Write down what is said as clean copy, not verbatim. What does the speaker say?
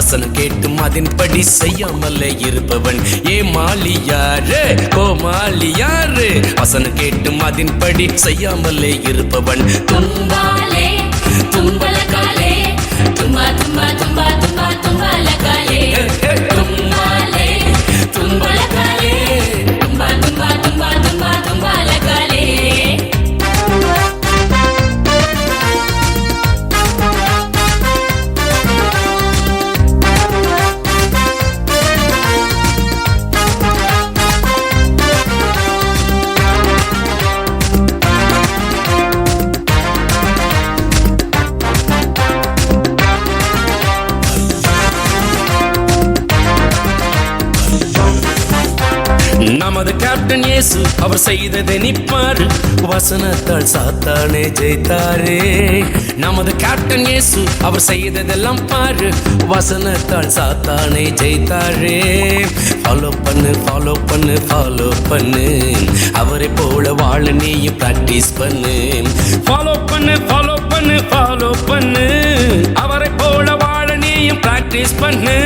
வசனம் கேட்டும் அதன்படி செய்யாமலே இருப்பவன் ஏமாளியாரு கோமாளியாரு வசனம் கேட்டும் அதன்படி செய்யாமலே இருப்பவன் தும்பாலே தும்பலகாலே தும்பா தும்பா தும்பா தும்பா தும்பலகாலே தும்பாலே தும்பலகாலே தும்பா தும்பா தும்பா தும்பா தும்பலகாலே நமது கேப்டன் இயேசு அவர் செய்ததை நிப்பாரு வசனத்தால் சாத்தானே ஜெயித்தாரே நமது கேப்டன் இயேசு அவர் செய்ததெல்லாம் பாரு வசனத்தால் சாத்தானே ஜெயித்தாரே ஃபாலோ பண்ணு ஃபாலோ பண்ணு ஃபாலோ பண்ணு அவரை போல வாழ நீயும் பிராக்டிஸ் பண்ணு ஃபாலோ பண்ணு ஃபாலோ பண்ணு ஃபாலோ பண்ணு அவரை போல வாழ நீயும் பிராக்டிஸ் பண்ணு